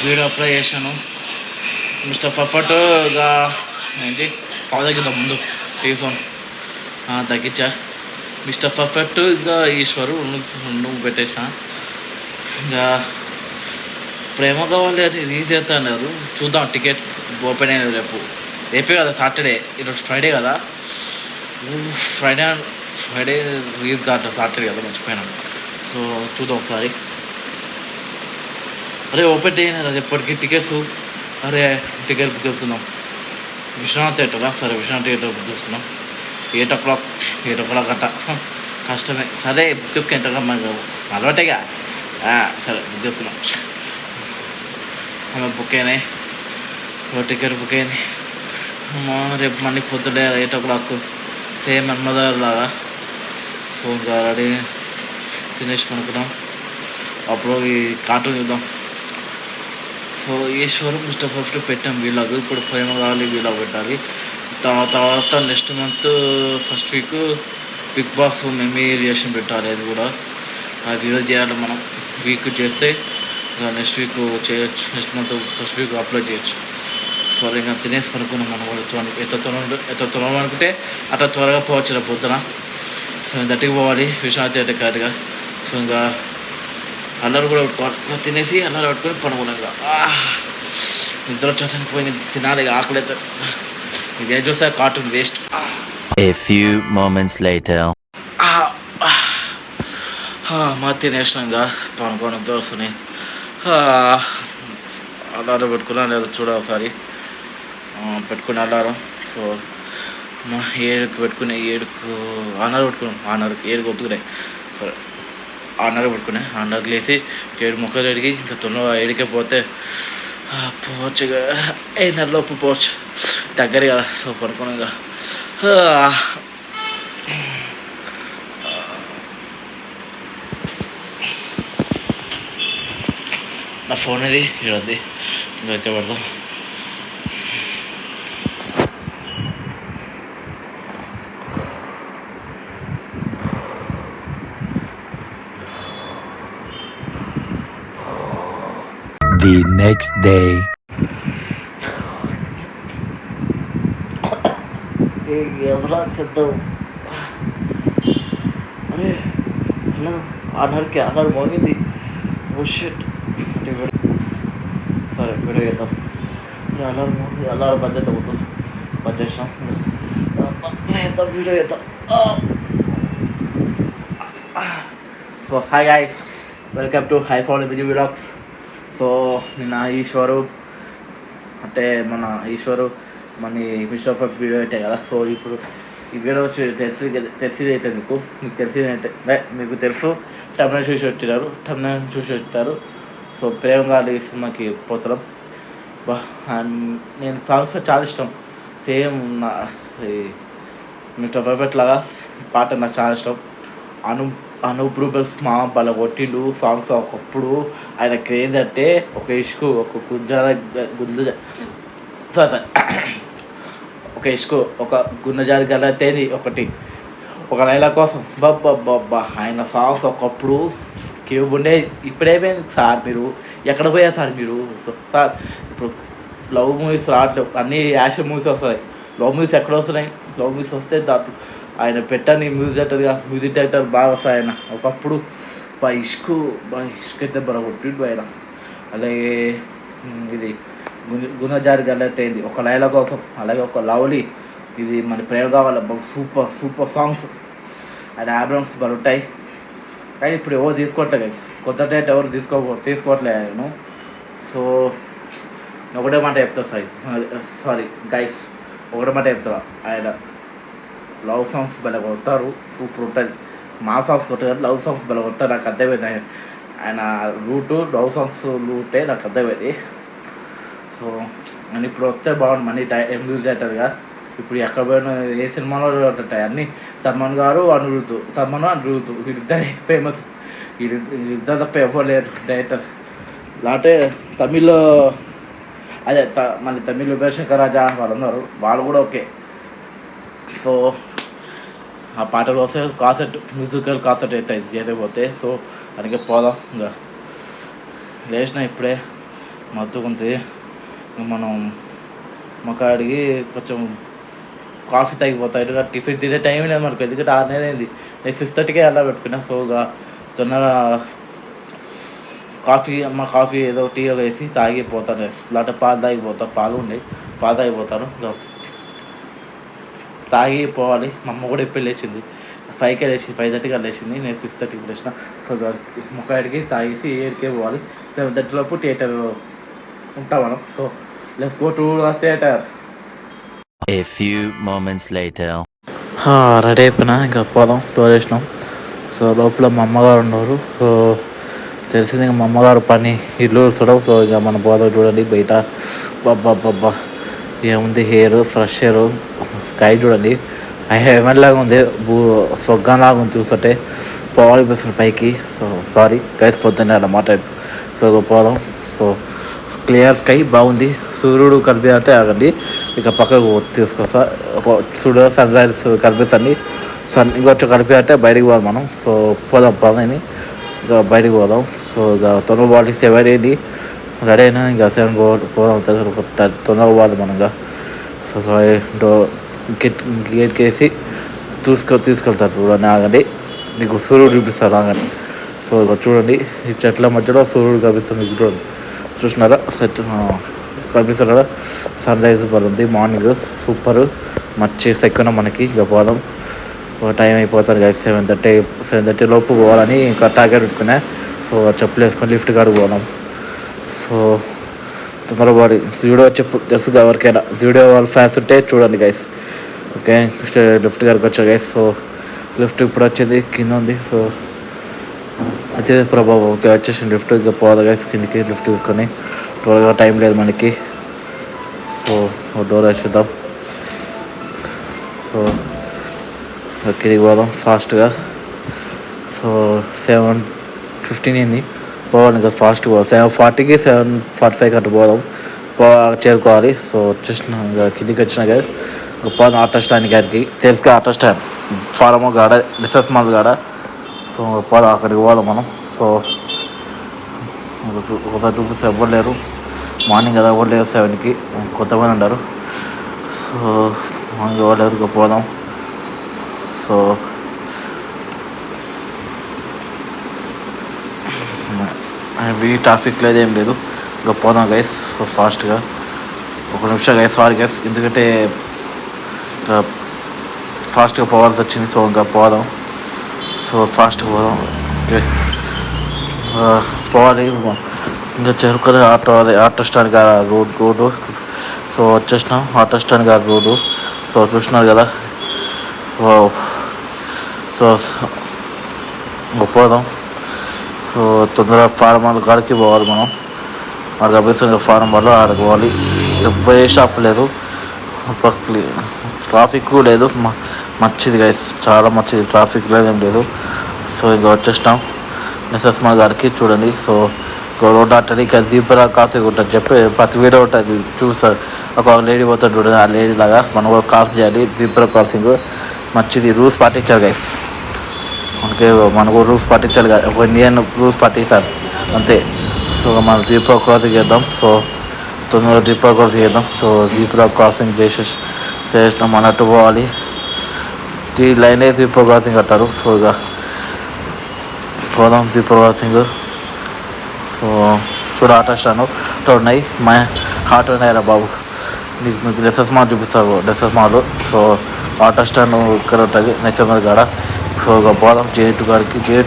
Video apply చేశాను. Mister పప్పట్ ఇక ఏంటి తగ్గిందా ముందు టీఫోన్ తగ్గించా. మిస్టర్ పర్ఫెక్ట్ ఇంకా ఈశ్వరు నువ్వు పెట్టేసా. ఇంకా ప్రేమ కావాలి అని రిలీజ్ చేస్తా అన్నారు. చూద్దాం, టికెట్ ఓపెన్ అయినది రేపే కదా, సాటర్డే. ఈరోజు ఫ్రైడే కదా, ఫ్రైడే రిలీజ్ కాదు, సాటర్డే కదా, మర్చిపోయినాను. సో చూద్దాం ఒకసారి. అరే ఓపెన్ చేయను ఎప్పటికీ టికెట్స్. అరే టికెట్ బుక్ చేసుకుందాం. విశ్వనాథ్ థియేటరా? సరే విశ్వనాథ్ థియేటర్ బుక్ చేసుకున్నాం. 8 o'clock అట్ట కష్టమే. సరే బుక్ చేసుకుంటా, మాకు అలవాటేగా. సరే బుక్ చేసుకున్నాం. ఆమె బుక్ అయినాయి, టికెట్ బుక్ అయింది. రేపు మళ్ళీ పొద్దుడే 8 o'clock సేమ్ మన్మదర్ లాగా. సో ఇంకా రెడీ తినేసి పనుకున్నాం. అప్పుడు ఈ కార్టూన్ చూద్దాం. సో ఈశ్వరం మిస్టర్ ఫస్ట్ పెట్టాం వీళ్ళకు. ఇప్పుడు ప్రేమ కావాలి వీళ్ళకి పెట్టాలి. తర్వాత next month first week Bigg Boss meme reaction పెట్టాలి. అది కూడా ఆ వీడియో చేయాలి మనం. వీక్ చేస్తే ఇంకా నెక్స్ట్ వీక్ చేయొచ్చు. Next month first week upload చేయొచ్చు. సో ఇంకా తినేసి పనుకున్నాం మనం. ఎంత త్వరగా అనుకుంటే అట్లా త్వరగా పోవచ్చు పొద్దున. సో దట్టికి పోవాలి విశ్వనాథ్ థియేటర్ కరెక్ట్గా. సో ఇంకా అల్లరి కూడా పెట్టుకోవాలి. తినేసి అల్లరి పెట్టుకొని పనుకున్నాం. ఇంకా నిద్ర వచ్చేసానికి పోయి తినాలి. ఆకలి అయితే ఇది ఏం చూస్తే cartoon waste. A few moments later. మా తినేసినాక పనుకొని నిద్ర వస్తున్నాయి. అలారం పెట్టుకున్నాను లేదా చూడ ఒకసారి. పెట్టుకుని అలారం. సో మా 7కు పెట్టుకునే 7కు ఆనర్ పెట్టుకున్నాం. 7కు ఒత్తుకున్నాయి. సరే ఆనర్ పెట్టుకున్నాయి. ఆనర్కి లేసి 7 మొక్కలు అడిగి ఇంకా తొందరగా 7కే పోతే పోవచ్చు. ఇక 8:30 పోవచ్చు, దగ్గర కదా. సో పడుకున్నాం. ఇక నా ఫోన్ ఇది ఇడద్ది, ఇంకా ఎక్కడ పెడదాం. The next day. ఎవరా చేద్దాం. అరే ఆనర్కి ఆనర్ మోగింది. Oh shit. సరే వీడియో చేద్దాం. అల్లరి మోగింది. అల్లరి బంద్ చేద్దాం. బంద్ చేసినాం. వీడియో చేద్దాం. So hi guys, welcome to high found mini vlogs. So నిన్న ఈశ్వరు అంటే మన మిస్టర్ ఫస్ట్ వీడియో పెట్టాయి కదా. సో ఇప్పుడు ఈ వీడియో తెలిసింది అయితే మీకు తెలిసింది అంటే మీకు తెలుసు. టమ్నైల్ చూసి వచ్చారు. సో ప్రేమ గాలి సినిమాకి పోతున్నాం. నేను సాంగ్స్ చాలా ఇష్టం. సేమ్ మిస్టర్ పర్ఫెక్ట్ లాగా పాట నాకు చాలా ఇష్టం. అనూప్ రూబెన్స్ మా బల కొట్టిండు సాంగ్స్. ఒకప్పుడు ఆయన క్రేజ్ అంటే ఒక ఇష్కు, ఒక ఒక గున్నజారి గలతేది ఒకటి, ఒక లైలా కోసం బాబ్బా ఆయన సాంగ్స్ ఒకప్పుడు కేవ్ ఉండే. ఇప్పుడేమైంది సార్, మీరు ఎక్కడ పోయారు సార్ మీరు? సార్ ఇప్పుడు లవ్ మూవీస్ రావట్లేవు, అన్నీ యాక్షన్ మూవీస్ వస్తున్నాయి. లవ్ మూవీస్ ఎక్కడ వస్తున్నాయి? లవ్ మూవీస్ వస్తే దాంట్లో ఆయన పెట్టని మ్యూజిక్ డైరెక్టర్ బాగా వస్తాయి. ఆయన ఒకప్పుడు ఇష్క్ అయితే బాగా కొట్టిండు ఆయన. అలాగే ఇది గుణజారి గల్లతేంది ఒక లైలా కోసం, అలాగే ఒక లవ్లీ, ఇది మన ప్రేమ కావాలి సూపర్ సాంగ్స్. ఆయన ఆల్బమ్స్ బాగా ఉంటాయి. కానీ ఇప్పుడు ఎవరు తీసుకోవట్లేదు గైస్. కొత్త డేట్ ఎవరు తీసుకోవట్లేదు ఆయన. సో ఒకటే మాట చెప్తా సారీ గైస్, ఒకటే మాట చెప్తా. ఆయన లవ్ సాంగ్స్ భలే కొడతారు, సూపర్ ఉంటుంది. మా సాంగ్స్ కొట్టారు, లవ్ సాంగ్స్ భలే కొడతారు. నాకు అర్థమైంది ఆయన లవ్ సాంగ్స్ లూటే నాకు అర్థమైంది. సో నేను ఇప్పుడు వస్తే బాగుంది మనీ మ్యూజిక్ డైరెక్టర్గా. ఇప్పుడు ఎక్కడ పోయినా ఏ సినిమాలో ఉంటాయి అన్నీ సల్మాన్ గారు అనిరుద్ధు వీరిద్దరే ఫేమస్. వీరిద్దరు తప్ప ఎవరు లేరు డైరెక్టర్. లేకపోతే తమిళ్లో అదే మళ్ళీ తమిళ్ శంకర్ రాజా వాళ్ళు కూడా ఓకే. సో ఆ పాటలు వస్తే మ్యూజికల్ కాన్సర్ట్ అవుతాయి చేయకపోతే. సో అందుకే పోదాం. ఇంకా లేచిన ఇప్పుడే మత్తుకుంది. మనం మకాడికి కొంచెం కాఫీ తాగిపోతాయి. ఎందుకంటే టిఫిన్ తినే టైం లేదు మనకు, ఎందుకంటే 6 అయింది. నేను 6:30కే అలా పెట్టుకున్నా. సో ఇక తొందరగా కాఫీ ఏదో టీ వేసి తాగిపోతాను. లేకపోతే పాలు తాగిపోతా, పాలు ఉన్నాయి, పాలు తాగిపోతాను. ఇక తాగిపోవాలి. మా అమ్మ కూడా ఎప్పుడు లేచింది, 5కే లేచి 5:30కి లేచింది. నేను 6:30కి లేచిన. సో ముఖాడికి తాగేసి 7కే పోవాలి. 7:30 లోపు థియేటర్లో ఉంటాం మనం. So let's go to theatre. A few moments later. Ready అయిపోయినా, ఇంకా పోదాం. డోర్ వేసినాం. సో లోపల మా అమ్మగారు ఉన్నారు. సో తెలిసింది ఇంకా మా అమ్మగారు పని ఇల్లు చూడవు. సో ఇక మన పోదాం. చూడండి బయట బాబ్బా ఏముంది, హెయిర్ ఫ్రెష్ హెయిర్, స్కై చూడండి హెవెన్ ఉంది, స్వర్గం లాగా ఉంది చూస్తుంటే. పోవాలి పైకి. సో సారీ గైస్, పొద్దున్నే అలా మాట్లాడు. సో పోదాం. సో క్లియర్ స్కై బాగుంది. సూర్యుడు కనిపిస్తే ఆగండి, ఇక పక్కకు తీసుకొస్తా. సూర్యుడు సన్ రైజ్ కనిపిస్తుంది. ఇంకొంచెం కనిపిస్తే బయటికి పోదాం మనం. సో పోదాం ఇక బయటికి పోదాం. సో ఇక తొందర పోవాలి. 7 అయింది, రెడీ అయినా ఇంకా 7 పోదాం. తొందరగా పోవాలి మనగా. సో గేట్కి వేసి తీసుకెళ్తారు. చూడండి ఆగండి, మీకు సూర్యుడు చూపిస్తారు ఆగండి. సో ఇక చూడండి, ఈ చెట్ల మధ్యలో సూర్యుడు కనిపిస్తుంది. మీకు చూడండి, చూసినారా కనిపిస్తున్నారా? సన్ రైజ్ ఉంది మార్నింగ్, సూపర్ మంచి సెక్కున మనకి. ఇక పోదాం, టైం అయిపోతుంది కదా. 7:30 లోపు పోవాలని ఇంకా టార్గెట్ పెట్టుకున్నా. సో చెప్పులు వేసుకొని లిఫ్ట్ కాడికి పోదాం. సో తొందరపడి వీడియో తెలుసు ఎవరికైనా వీడియో వాళ్ళ ఫ్యాన్స్ ఉంటే చూడండి గైస్. ఓకే, లిఫ్ట్ గారికి వచ్చా గైస్. సో లిఫ్ట్ ఇప్పుడు వచ్చింది, కింద ఉంది. సో వచ్చేది ప్రభావం. ఓకే వచ్చేసి లిఫ్ట్ ఇక పోదా గైస్ కిందికి. లిఫ్ట్ తీసుకొని త్వరగా, టైం లేదు మనకి. సో డోర్ వేసేద్దాం. సో కిందికి పోదాం ఫాస్ట్గా. సో 7:15 అయింది, పోవాలి ఇంకా ఫాస్ట్గా పోదాం. 7:40కి 7:45 అట్లా పోదాం, చేరుకోవాలి. సో వచ్చేసిన కిందికి వచ్చిన కదా. ఇంకా పోదాం ఆటో స్టాండ్ గారికి. తెలుసుగా ఆటో స్టాండ్, ఫారమో గాడ, డిసెస్ మాల్ గాడ. సో పోదాం, అక్కడికి పోదాం మనం. సో ఒకసారి చూపిస్తే ఎవ్వరు లేరు, మార్నింగ్ కదా ఎవరు లేరు. 7కి కొంతమంది ఉన్నారు. సో మార్నింగ్ ఎవరు లేరు, ఇక పోదాం. సో ట్రాఫిక్ లేదు, ఏం లేదు. ఇంకా పోదాం గైస్. సో ఫాస్ట్గా 1 నిమిషం గైస్, సారీ గైస్, ఎందుకంటే ఫాస్ట్గా పోవాల్సి వచ్చింది. సో ఇంకా పోదాం. సో ఫాస్ట్గా పోదాం, పోవాలి. ఇంకా చేరుకొని ఆటో స్టాండ్ గారు రోడ్డు. సో వచ్చేసినాం ఆటో స్టాండ్ గారు రోడ్డు. సో చూసినారు కదా. సో ఇంకా పోదాం. సో తొందరగా ఫారం వాళ్ళ కాడికి పోవాలి మనం. ఆడికి అభ్యర్థి ఫారం వాళ్ళు ఆడికి పోవాలి. ఏ షాప్ లేదు, ట్రాఫిక్ లేదు, మంచిది గైస్, చాలా మంచిది, ట్రాఫిక్ లేదు, ఏం లేదు. సో ఇంకా వచ్చేసినాం డిసెస్ మాల్ గారికి. చూడండి, సో రోడ్ ఆటది ఇక దీపరా కాఫీ ఉంటుంది చెప్పి ప్రతి వీడియో ఉంటుంది చూస్తారు. ఒక లేడీ పోతాడు చూడండి, ఆ లేడీ లాగా మనం కూడా కాఫీ చేయాలి. దీపరా క్రాసింగ్ మంచిది, రూల్స్ పాటించాలి గైస్. మనకు రూల్స్ పాటించాలి కదా, ఒక ఇండియన్ రూల్స్ పాటిస్తారు అంతే. సో మనం దీపరా క్రాసింగ్ చేద్దాం. సో తొందరగా దీపరా క్రాసింగ్ చేద్దాం. సో దీపరా క్రాసింగ్ చేసినాం అన్నట్టు పోవాలి. ఈ లైన్ అయితే దీపరా క్రాసింగ్ కట్టారు. సో ఇక పోదాం దీపరా క్రాసింగ్. సో చూడ ఆటో స్టాండ్ ఉన్నాయి, మా ఆటో ఉన్నాయరా బాబు, మీకు డెసెస్ మాల్ చూపిస్తారు, డెసెస్ మాల్. సో ఆటో స్టాండ్ ఇక్కడ ఉంటుంది నెక్స్ట్ కాడ. సో ఇక పోదాం గేటు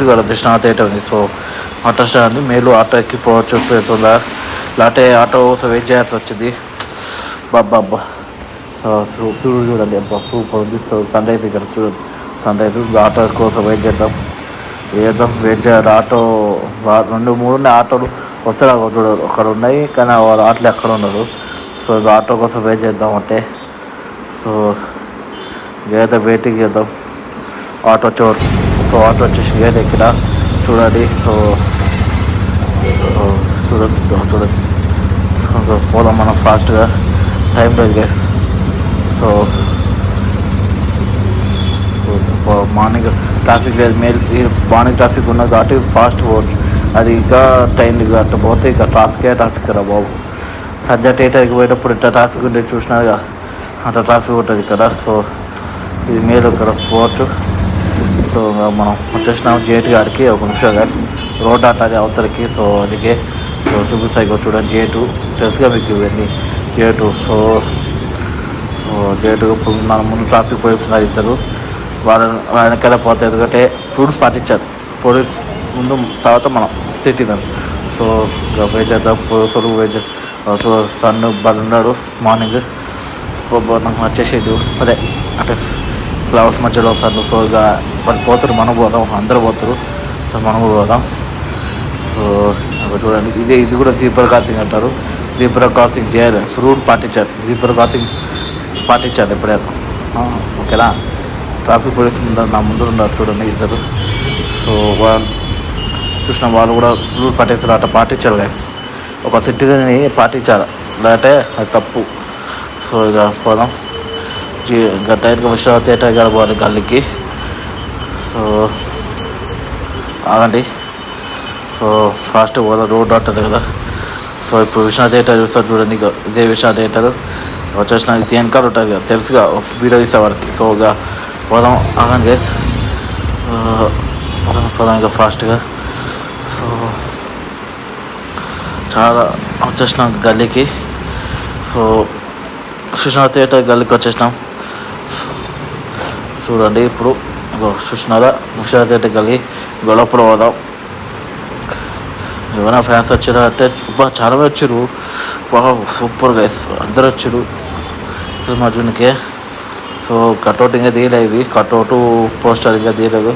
కాడ దృష్ణ థియేటర్ ఉంది. సో ఆటో స్టాండ్ ఉంది, మేలు ఆటో ఎక్కి పోవచ్చు పోతుందా, లేకపోతే ఆటో కోసం వెయిట్ చేయాల్సి వచ్చింది. బాబ్బా సో సూర్యుడు చూడండి, అబ్బా సూపర్ ఉంది. సో సన్ రైజ్ ఇక్కడ చూడండి, సన్ రైజ్. ఆటో కోసం వెయిట్ చేద్దాం చేయాలి. ఆటో 2-3 ఉన్నాయి ఆటోలు, వస్తారు చూడరు అక్కడ ఉన్నాయి, కానీ వాళ్ళు ఆటోలు ఎక్కడ ఉన్నారు. సో ఆటో కోసం వెయిట్ చేద్దాం అంటే. సో గేట్ వెయిటింగ్ చేద్దాం ఆటో చోటు. సో ఆటో వచ్చేసి గేట్ ఎక్కిన చూడండి. సో చూడండి పోదాం మనం ఫాస్ట్గా, టైం లేదు గైస్. సో మార్నింగ్ ట్రాఫిక్ లేదు, మార్నింగ్ ట్రాఫిక్ ఉన్నది కాబట్టి ఫాస్ట్ పోవచ్చు. అది ఇంకా ట్రైన్ అట్ట పోతే ఇక ట్రాఫిక్ రా బాబు. సంధ్య థియేటర్కి పోయేటప్పుడు ఇంత ట్రాఫిక్ ఉండేది చూసినారుగా, అంత ట్రాఫిక్ ఉంటుంది కదా. సో ఇది మీరు ఇక్కడ పోవచ్చు. సో మనం వచ్చేసినాం గేట్ గారికి. ఒక నిమిషం గాయస్, రోడ్ అట్టాది అవతలకి. సో అందుకే సో చూపిస్తాయి చూడండి గేటు, తెలుసుగా మీకు ఇవన్నీ గేటు. సో గేటు మన ముందు ట్రాఫిక్ పోయిస్తున్నారు ఇద్దరు. వాళ్ళని వెనకాల పోతే ఎందుకంటే రూల్స్ పాటించారు పోలీస్ ముందు, తర్వాత మనం సిటీలను. సో ఇక వెయిట్ చేద్దాం. పోలీసులు వెయిట్ సన్ను ఉన్నాడు మార్నింగ్ వచ్చేసేది అదే అంటే ఫ్లవర్స్ మధ్యలో సన్ను. సో ఇక వాళ్ళు పోతారు, మనం పోదాం, అందరూ పోతారు. సో మనం కూడా పోదాం. సో చూడండి ఇది కూడా జీబ్రా క్రాసింగ్ అంటారు. జీబ్రా క్రాసింగ్ చేయాలి, రూల్ పాటించారు. జీబ్రా క్రాసింగ్ పాటించాలి ఎప్పుడైనా, ఓకేనా. ట్రాఫిక్ పోలీసు నా ముందు ఉన్నారు చూడండి ఇద్దరు. సో వాళ్ళు చూసిన వాళ్ళు కూడా రూల్ పాటిస్తారు, అట్లా పాటించాలి గైస్. ఒక సిటీని పాటించాలి, లేదంటే అది తప్పు. సో ఇక పోదాం. ఇంకా టైర్కి విశ్రాంతి థియేటర్ గారు పోవాలి గల్లీకి. సో ఆగండి. సో ఫాస్ట్ పోదాం, రోడ్ ఉంటుంది కదా. సో ఇప్పుడు విశ్వనాథ్ థియేటర్ చూస్తారు చూడండి, ఇదే విశ్వనాథ్ థియేటర్ వచ్చేసిన ఇది వెనకాల ఉంటుంది కదా, తెలుసుగా వీడియో తీసే వారికి. సో ఇక పోదాం, ఆగండి గైస్. పోదాం ఇక ఫాస్ట్గా. సో చాలా వచ్చేసినాం గల్లీకి. సో విశ్వనాథ్ థియేటర్ గల్లీకి వచ్చేసినాం చూడండి. ఇప్పుడు చూసినారా విశ్వనాథ్ థియేటర్ గల్లీ గొడవప్పుడు పోదాం. ఏమైనా ఫ్యాన్స్ వచ్చారా అంటే చాలా మంది వచ్చారు. సూపర్ గైస్, అందరు వచ్చారు సినిమా జూన్కే. సో కట్అవుట్ ఇంకా తీయలేదు, ఇవి కట్అవుట్ పోస్టర్ ఇంకా తీయలేదు,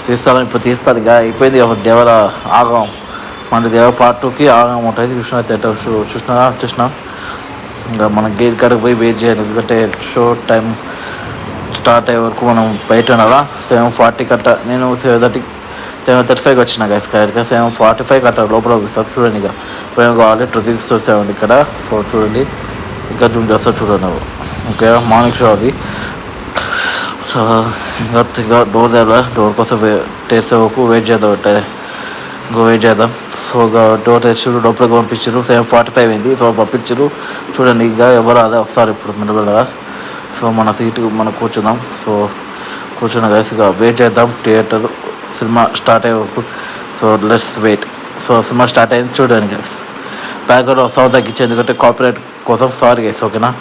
తీస్తాను ఇప్పుడు తీస్తాను. ఇంకా అయిపోయింది దేవర ఆగం, మన దేవర పార్ట్ 2కి ఆగం ఉంటుంది విశ్వనాథ్ థియేటర్. చూసినా ఇంకా మనం గేట్ కాడికి పోయి వెయిట్ చేయాలి, ఎందుకంటే షో టైం స్టార్ట్ అయ్యే వరకు మనం బయట ఉండాలా. 7:40 కట్ట, నేను 7:35 వచ్చిన గైస్. కరెక్ట్గా 7:45 కట్ట లోపల చూడండి. ఇక ఇప్పుడు కావాలి 267 ఇక్కడ. సో చూడండి ఇంకా జూమ్ చేస్తా చూడండి. ఓకే మార్నింగ్ షో అది. సో ఇంకా డోర్ కోసం తెరిసే వరకు వెయిట్ చేద్దాం, ఇంకా వెయిట్ చేద్దాం. సో ఇక డోర్ తెచ్చారు, లోపలికి పంపించారు. 7:45 అయింది. సో పంపించారు చూడండి. ఇంకా ఎవరు అదే వస్తారు ఇప్పుడు మెల్లగా. సో మన సీటు మనం కూర్చుందాం. సో కూర్చున్న గైస్ ఇక వెయిట్ చేద్దాం థియేటర్ సినిమా స్టార్ట్ అయ్యే వరకు. So let's wait. So cinema start అయింది చూడండి గైస్. బ్యాక్గ్రౌండ్ సౌండ్ తగ్గించి, ఎందుకంటే కాపీరైట్ కోసం. సారీ గైస్, ఓకేనా.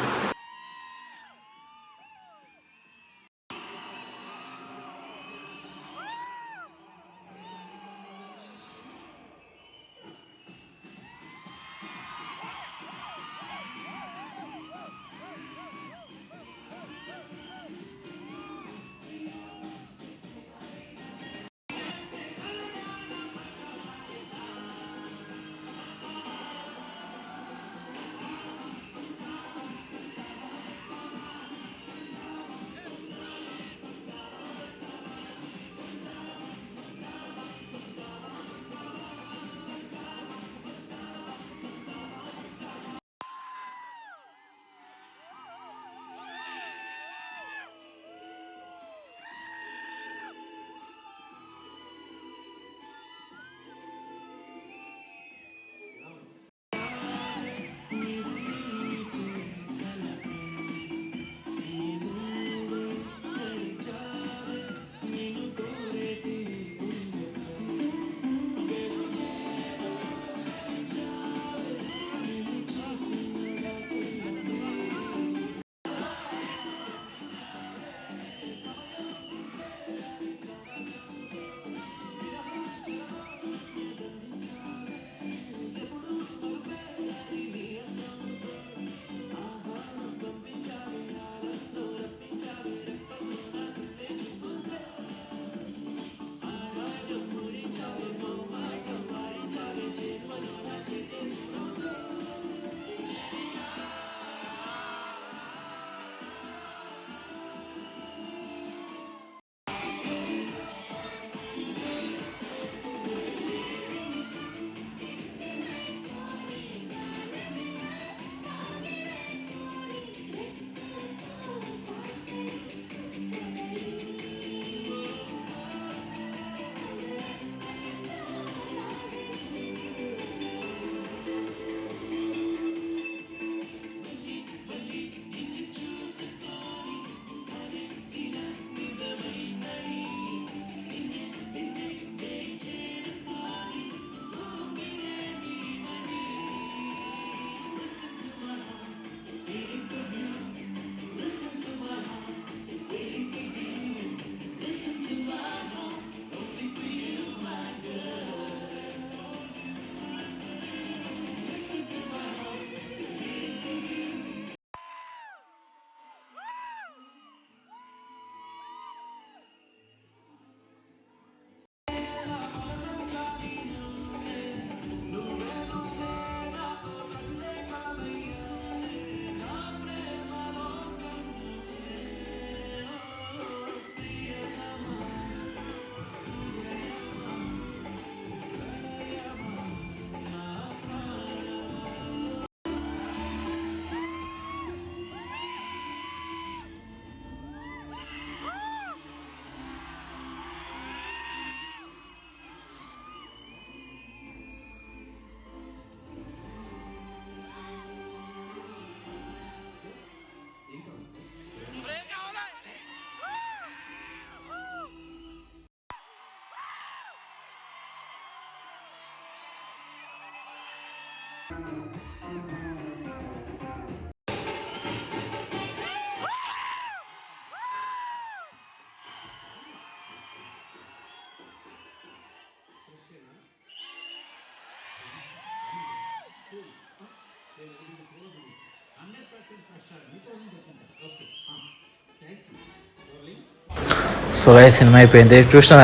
సో సినిమా అయిపోయింది. చూసిన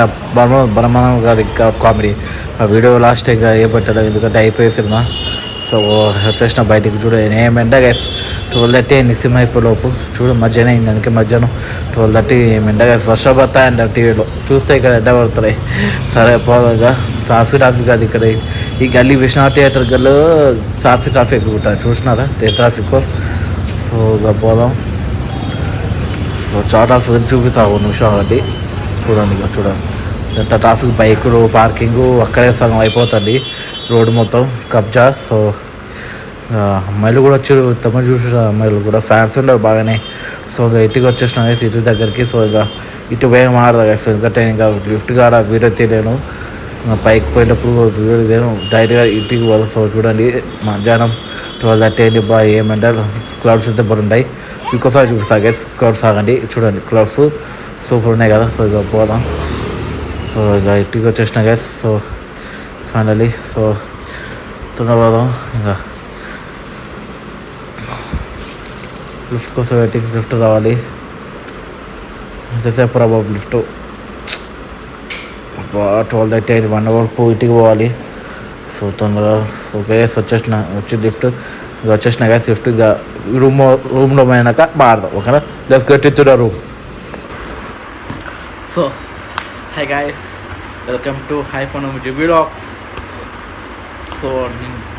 బ్రహ్మానందం గారి కామెడీ ఆ వీడియో లాస్ట్ ఇంకా ఏ పెట్టాడు ఎందుకంటే అయిపోయే సినిమా. సో వచ్చేసిన బయటికి చూడు ఏమెండా గైస్ 12:30 అయింది సినిమా అయిపోలోపు. చూడు మధ్యాహ్నం అయింది, అందుకే మధ్యాహ్నం 12:30 ఏమెండా గైస్. వర్షం పడతాయండి టీవీలో చూస్తే ఇక్కడ ఎండ పడుతున్నాయి. సరే పోగా ట్రాఫిక్ కాదు ఇక్కడ ఈ గల్లీ విశ్వనాథ్ థియేటర్ గల్లు ట్రాఫిక్ ఉంటుంది చూసినారా ట్రాఫిక్. సో ఇక పోదాం. సో చాలా ట్రాఫిక్ చూపిస్తాను ఒక నిమిషం ఒకటి చూడండి. ఇక చూడండి ఎంత ట్రాఫిక్, బైకులు పార్కింగ్ అక్కడే సగం అయిపోతుంది రోడ్డు మొత్తం కబ్జా. సో అమ్మాయిలు కూడా వచ్చారు, తమ చూసిన అమ్మాయిలు కూడా ఫ్యాన్స్ ఉండరు బాగానే. సో ఇక ఇంటికి వచ్చేసిన ఇటు దగ్గరికి. సో ఇక ఇటు పోయి మారదా సో ఎందుకంటే ఇంకా లిఫ్ట్ కాడ వీడియో తీయలేను, పైకి పోయేటప్పుడు వీడియో తీయను, డైరెక్ట్గా ఇంటికి పోదాం. సో చూడండి మధ్యాహ్నం 12:30 అయింది. బాగా ఏమంటే క్లౌడ్స్ అయితే బాగుంటాయి. ఇంకోసారి చూపిస్తా గైస్, క్లౌడ్స్ ఆగండి చూడండి, క్లౌడ్స్ సూపర్ ఉన్నాయి కదా. సో ఇక పోదాం. సో ఇక ఇంటికి వచ్చేసిన గైస్. సో ఫైనలీ సో పోదాం. ఇంకా లిఫ్ట్ కోసం వెయిటింగ్, లిఫ్ట్ రావాలి. ఎంతసేపు రా బాబు లిఫ్ట్, 12:30 అయింది, 1 అవర్ ఇంటికి పోవాలి. సో తొందరగా ఓకే వచ్చి లిఫ్ట్ ఇక వచ్చేసిన గైస్. లిఫ్ట్ ఇక రూమ్లో పోయినాక మారదాం ఓకేనా. Let's get in to the room. So hi guys, welcome to high phone vlogs. So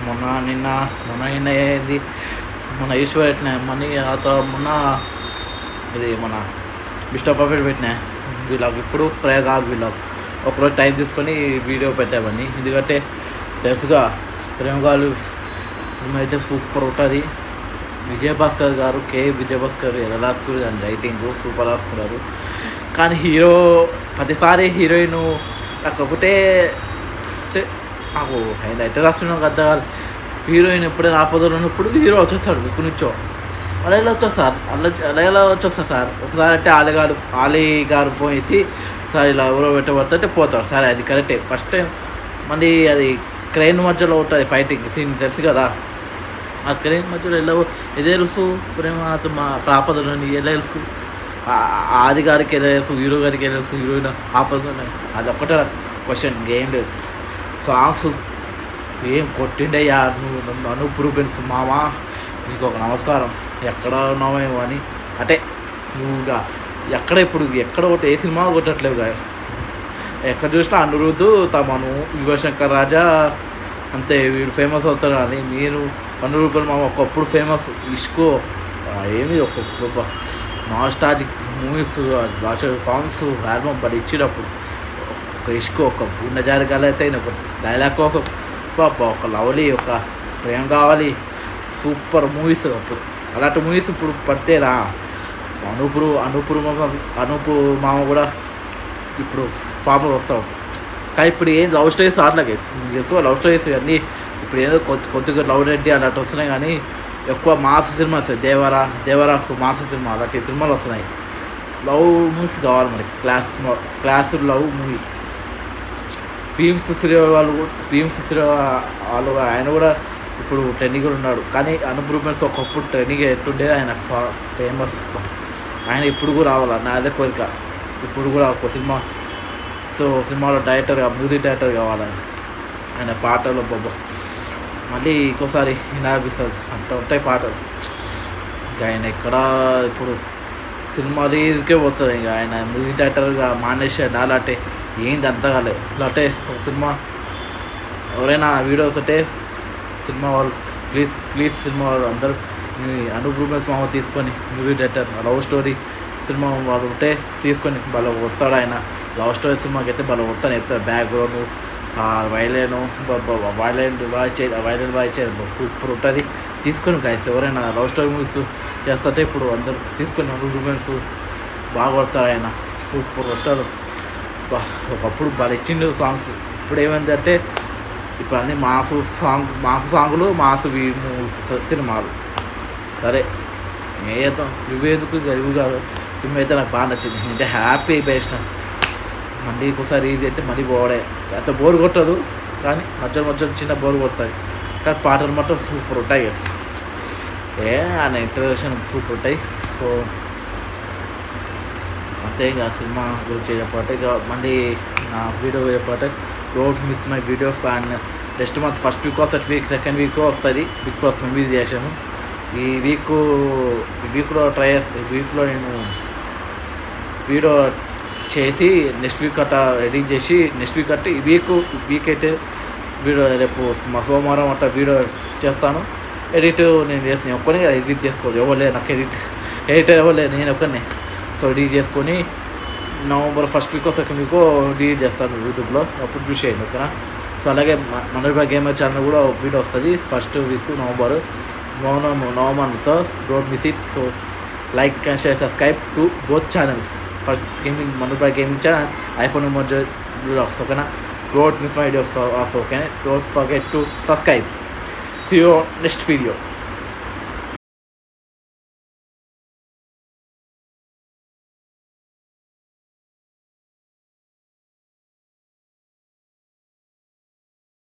మొన్న ఏంది మన ఈశ్వర్ పెట్టినా మనీ మొన్న ఇది మన బిస్టాప్ ఆఫ్ పెట్టినా వీలాగ్. ఇప్పుడు ప్రయోగా వీలాగ్ ఒకరోజు టైం తీసుకొని వీడియో పెట్టామని, ఎందుకంటే తెలుసుగా ప్రేమగాలు సినిమా అయితే సూపర్ ఉంటుంది. విజయభాస్కర్ గారు విజయభాస్కర్ ఎలా రాసుకున్నారు దాని రైటింగ్ సూపర్ రాసుకున్నారు. కానీ హీరో ప్రతిసారి హీరోయిన్ నాకు ఒకటే నాకు ఆయన అయితే రాస్తున్నాం కదా. హీరోయిన్ ఎప్పుడైనా ఆపదలు ఉన్నప్పుడు హీరో వచ్చేస్తాడు ఇప్పుడు నుంచో. అలా ఎలా వచ్చా సార్, అలా ఎలా వచ్చేస్తా సార్. ఒకసారి అంటే ఆలీ గారు పోయేసి సార్ ఇలా ఎవరో పెట్టబడితే పోతారు. సరే అది కరెక్టే. ఫస్ట్ టైం మళ్ళీ అది క్రెయిన్ మధ్యలో ఉంటుంది ఫైటింగ్ సీన్ తెలుసు కదా. ఆ క్రెయిన్ మధ్యలో ఎలా తెలుసు ప్రేమ మా ఆపదలని ఎలా తెలుసు, ఆది గారికి ఎలా తెలుసు, హీరో గారికి ఎలా తెలుసు, హీరోయిన్ ఆపదలు. అది ఒక్కటే క్వశ్చన్, ఏం లేదు. సాంగ్స్ ఏం కొట్టిండయ్యా నువ్వు నన్ను అనుప్రూపెన్స్ మామా, నీకు ఒక నమస్కారం. ఎక్కడ ఉన్నామేమో అని అంటే నువ్వుగా ఎక్కడ ఒకటి ఏ సినిమా కొట్టట్లేవుగా. ఎక్కడ చూసినా అనిరుద్ధ్ తమను యువశంకర్ రాజా అంతే వీడు ఫేమస్ అవుతారు. అని మీరు అనురూపల్ మామ ఒకప్పుడు ఫేమస్. ఇష్కో ఏమి ఒక నాస్టాజిక్ మూవీస్ భాష సాంగ్స్ ఆల్బమ్ బట్ ఇచ్చినప్పుడు ఒక ఇష్కో ఒక గుండె అయితే ఒక డైలాగ్ కోసం ఒక లవ్లీ ఒక ప్రేమ కావాలి సూపర్ మూవీస్. అప్పుడు అలాంటి మూవీస్ ఇప్పుడు పడితేరా. అనూపు మామ కూడా ఇప్పుడు ఫామ్లో వస్తాం. కానీ ఇప్పుడు ఏం లవ్ స్టోరీస్ ఆడలాగే ఎక్కువ లవ్ స్టోరీస్ అన్నీ ఇప్పుడు ఏదో కొద్దిగా లవ్ రెడ్డి అలాంటి వస్తున్నాయి. కానీ ఎక్కువ మాస్ సినిమా వస్తాయి. దేవరా మాస్ సినిమా అలాంటి సినిమాలు వస్తున్నాయి. లవ్ మూవీస్ కావాలి మనకి, class love movie. Bheems Sri వాళ్ళు ఆయన కూడా ఇప్పుడు ట్రెండింగ్లో ఉన్నాడు. కానీ అనుప్రూవ్మెంట్స్ ఒకప్పుడు ట్రెండింగ్ ఎట్టుండే ఆయన ఫేమస్. ఆయన ఇప్పుడు కూడా రావాలా నా అదే కోరిక. ఇప్పుడు కూడా ఒక సినిమాలో మ్యూజిక్ డైరెక్టర్ కావాలని ఆయన పాటలు బాబా మళ్ళీ ఇంకోసారి వినాపిస్తుంది అంత ఉంటాయి పాటలు. ఇంకా ఆయన ఎక్కడ ఇప్పుడు సినిమా రీజ్కే పోతుంది. ఇంకా ఆయన మ్యూజిక్ డైరెక్టర్గా మానేసాడు. అలాంటి ఏంది అంతా కాలేదు. అలాంటి ఒక సినిమా ఎవరైనా వీడియోస్ అంటే సినిమా వాళ్ళు ప్లీజ్ సినిమా వాళ్ళు అందరూ మీ అనుప్రూవ్మెంట్స్ మామ తీసుకొని music director love story cinema వాళ్ళు ఉంటే తీసుకొని బాగా కొడతాడు ఆయన. లవ్ స్టోరీ సినిమాకి అయితే బాగా కొడతాను చెప్తాడు. బ్యాక్గ్రౌండ్ వైలెన్ బాగా ఇచ్చేది సూపర్ ఉంటుంది. తీసుకొని గైస్ ఎవరైనా లవ్ స్టోరీ మూవీస్ చేస్తుంటే ఇప్పుడు అందరూ తీసుకొని అనుప్రూవ్మెంట్స్ బాగా కొడతారు ఆయన. సూపర్ కొట్టారు. ఒకప్పుడు బాగా ఇచ్చిండు సాంగ్స్. ఇప్పుడు ఏమైందంటే ఇప్పుడు అన్ని మాసు సాంగులు సినిమాలు. సరే ఏం చేద్దాం, నువ్వేందుకు గరివి కాదు. సినిమా అయితే నాకు బాగా నచ్చింది, అంటే హ్యాపీ అయిపోయేసిన. మళ్ళీ ఇంకోసారి ఇది అయితే మళ్ళీ పోవడే, అంత బోర్ కొట్టదు కానీ మధ్యలో చిన్న బోర్ కొడుతుంది. కానీ పాటలు మాత్రం సూపర్ ఉంటాయి. ఆయన ఇంట్రడక్షన్ సూపర్ ఉంటాయి. సో అంతే, ఇక సినిమా గురించి చెప్పాలంటే ఇక మళ్ళీ నా వీడియో చెప్పాలంటే don't miss my videos. And next month first week off second week వస్తుంది బిగ్ బాస్ మెంబీస్ చేసాను. ఈ వీక్లో నేను వీడియో చేసి నెక్స్ట్ వీక్ అట్లా ఎడిట్ చేసి నెక్స్ట్ వీక్ అంటే ఈ వీక్ అయితే వీడియో రేపు మా సోమవారం అట్లా వీడియో చేస్తాను. ఎడిట్ నేను ఒక్కనే ఎడిట్ చేసుకోదు, ఎవరు లేదు నాకు ఎడిటర్ ఎవరు లేదు, నేను ఒక్కనే. సో ఎడిట్ చేసుకొని November first week second week edit చేస్తాను యూట్యూబ్లో, అప్పుడు చూసేయండి ఓకేనా. సో అలాగే మనోబా గేమర్ ఛానల్ కూడా వీడియో వస్తుంది ఫస్ట్ వీక్ నవంబర్తో, don't miss it. So like and share, subscribe to both channels. First gaming Manoba gaming channel, iPhone vlogs ఓకేనా. Don't miss my videos also, okay? Don't forget to subscribe. See you next video.